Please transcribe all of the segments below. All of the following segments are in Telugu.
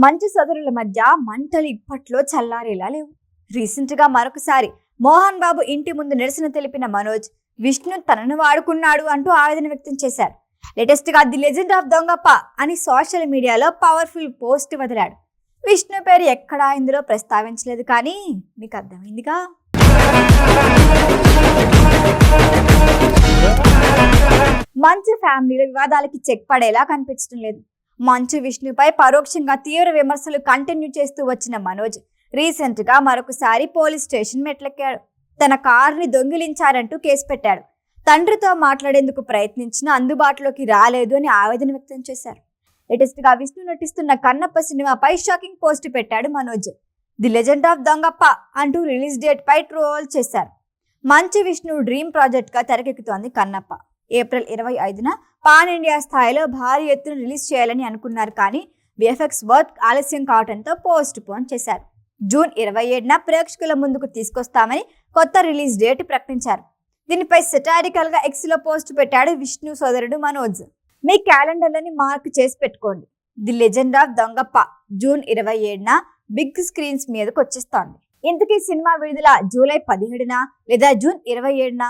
మంచు సోదరుల మధ్య మంటలు ఇప్పట్లో చల్లారేలా లేవు. రీసెంట్ గా మరొకసారి మోహన్ బాబు ఇంటి ముందు నిరసన తెలిపిన మనోజ్, విష్ణు తనను వాడుకున్నాడు అంటూ ఆవేదన వ్యక్తం చేశారు. లేటెస్ట్ గా ది లెజెండ్ ఆఫ్ దొంగప్ప అని సోషల్ మీడియాలో పవర్ఫుల్ పోస్ట్ వదిలాడు. విష్ణు పేరు ఎక్కడా ఇందులో ప్రస్తావించలేదు, కానీ మీకు అర్థమైందిగా. మంచు ఫ్యామిలీలో వివాదాలకి చెక్ పడేలా కనిపించడం లేదు. మంచు విష్ణుపై పరోక్షంగా తీవ్ర విమర్శలు కంటిన్యూ చేస్తూ వచ్చిన మనోజ్ రీసెంట్ గా మరొకసారి పోలీస్ స్టేషన్ మెట్లెక్కాడు. తన కారుని దొంగిలించారంటూ కేసు పెట్టాడు. తండ్రితో మాట్లాడేందుకు ప్రయత్నించినా అందుబాటులోకి రాలేదు అని ఆవేదన వ్యక్తం చేశారు. లేటెస్ట్ గా విష్ణు నటిస్తున్న కన్నప్ప సినిమాపై షాకింగ్ పోస్ట్ పెట్టాడు మనోజ్. ది లెజెండ్ ఆఫ్ దొంగప్ప అంటూ రిలీజ్ డేట్ పై ట్రోల్ చేశారు. మంచు విష్ణు డ్రీమ్ ప్రాజెక్ట్ గా తెరకెక్కుతోంది కన్నప్ప. ఏప్రిల్ 25న పాన్ ఇండియా స్థాయిలో భారీ ఎత్తున రిలీజ్ చేయాలని అనుకున్నారు, కానీ విఎఫ్ఎక్స్ వర్క్ ఆలస్యం కావడంతో పోస్ట్ పోన్ చేశారు. జూన్ 27న ప్రేక్షకుల ముందుకు తీసుకొస్తామని కొత్త రిలీజ్ డేట్ ప్రకటించారు. దీనిపై సెటారికల్ గా ఎక్స్ లో పోస్ట్ పెట్టాడు విష్ణు సోదరుడు మనోజ్. మీ క్యాలెండర్లని మార్క్ చేసి పెట్టుకోండి. The legend of Dongappa June 27న బిగ్ స్క్రీన్స్ మీదకి వచ్చేస్తోంది. ఇంతకీ సినిమా విడుదల జూలై 17న లేదా జూన్ 27న?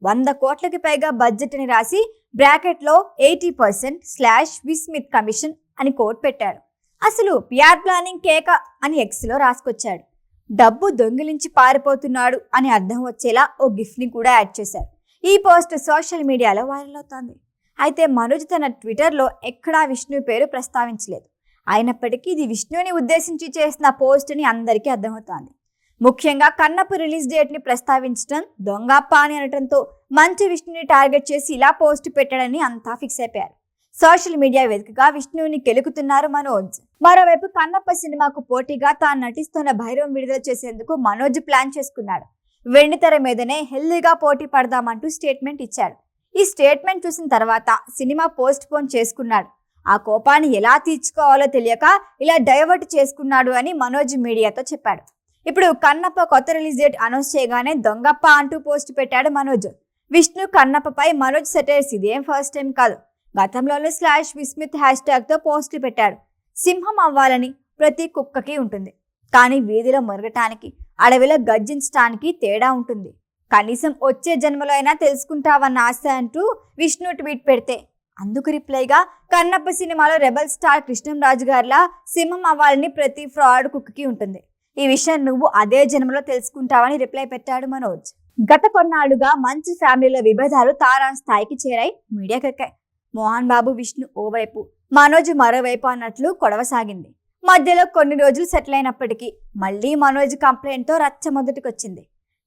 100 కోట్లకి పైగా బడ్జెట్ అని రాసి బ్రాకెట్ లో 80% విస్మిత్ కమిషన్ అని కోట్ పెట్టాడు. అసలు పిఆర్ ప్లానింగ్ కేక అని ఎక్స్ లో రాసుకొచ్చాడు. డబ్బు దొంగిలించి పారిపోతున్నాడు అని అర్థం వచ్చేలా ఓ గిఫ్ట్ ని కూడా యాడ్ చేశారు. ఈ పోస్ట్ సోషల్ మీడియాలో వైరల్ అవుతోంది. అయితే మనోజ్ తన ట్విట్టర్ లో ఎక్కడా విష్ణు పేరు ప్రస్తావించలేదు. అయినప్పటికీ ఇది విష్ణుని ఉద్దేశించి చేసిన పోస్ట్ అని అందరికీ అర్థమవుతోంది. ముఖ్యంగా కన్నప్ప రిలీజ్ డేట్ ని ప్రస్తావించడం, దొంగప్ప అని అనడంతో మంచు విష్ణుని టార్గెట్ చేసి ఇలా పోస్ట్ పెట్టాడని అంతా ఫిక్స్ అయిపోయారు. సోషల్ మీడియా వేదికగా విష్ణుని కెలుకుతున్నారు మనోజ్. మరోవైపు కన్నప్ప సినిమాకు పోటీగా తాను నటిస్తున్న భైరవం విడుదల చేసేందుకు మనోజ్ ప్లాన్ చేసుకున్నాడు. వెండితెర మీదనే హెల్దీగా పోటీ పడదామంటూ స్టేట్మెంట్ ఇచ్చాడు. ఈ స్టేట్మెంట్ చూసిన తర్వాత సినిమా పోస్ట్ పోన్ చేసుకున్నాడు. ఆ కోపాన్ని ఎలా తీర్చుకోవాలో తెలియక ఇలా డైవర్ట్ చేసుకున్నాడు అని మనోజ్ మీడియాతో చెప్పాడు. ఇప్పుడు కన్నప్ప కొత్త రిలీజ్ డేట్ అనౌన్స్ చేయగానే దొంగప్ప అంటూ పోస్ట్ పెట్టాడు మనోజ్. విష్ణు కన్నప్పపై మనోజ్ సెటైర్స్ ఇదేం ఫస్ట్ టైం కాదు. గతంలోనే /విస్మిత్ హ్యాష్ట్యాగ్ తో పోస్టులు పెట్టాడు. సింహం అవ్వాలని ప్రతి కుక్కకి ఉంటుంది, కానీ వీధిలో మొరగటానికి, అడవిలో గర్జించడానికి తేడా ఉంటుంది. కనీసం వచ్చే జన్మలో అయినా తెలుసుకుంటావన్న ఆశ అంటూ విష్ణు ట్వీట్ పెడితే అందుకు రిప్లైగా కన్నప్ప సినిమాలో రెబల్ స్టార్ కృష్ణంరాజు గారిలా సింహం అవ్వాలని ప్రతి ఫ్రాడ్ కుక్కకి ఉంటుంది. ఈ విషయం నువ్వు అదే జన్మలో తెలుసుకుంటావని రిప్లై పెట్టాడు మనోజ్. గత కొన్నాళ్లుగా మంచు ఫ్యామిలీలో విభేదాలు తారా స్థాయికి చేరాయి, మీడియాకెక్కాయి. మోహన్ బాబు విష్ణు ఓవైపు, మనోజ్ మరోవైపు అన్నట్లు కొడవసాగింది. మధ్యలో కొన్ని రోజులు సెటిల్ అయినప్పటికీ మళ్ళీ మనోజ్ కంప్లైంట్ తో రచ్చ మొదటికొచ్చింది.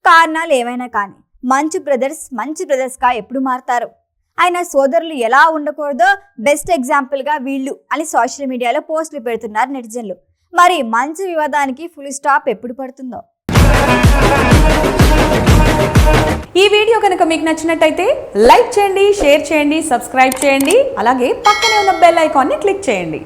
కారణాలు ఏమైనా కానీ మంచు బ్రదర్స్ గా ఎప్పుడు మారతారు? ఆయన సోదరులు ఎలా ఉండకూడదో బెస్ట్ ఎగ్జాంపుల్ గా వీళ్ళు అని సోషల్ మీడియాలో పోస్టులు పెడుతున్నారు నెటిజన్లు. మరి మంచు వివాదానికి ఫుల్ స్టాప్ ఎప్పుడు పడుతుందో? ఈ వీడియో కనుక మీకు నచ్చినట్టయితే లైక్ చేయండి, షేర్ చేయండి, సబ్స్క్రైబ్ చేయండి. అలాగే పక్కనే ఉన్న బెల్ ఐకాన్ని క్లిక్ చేయండి.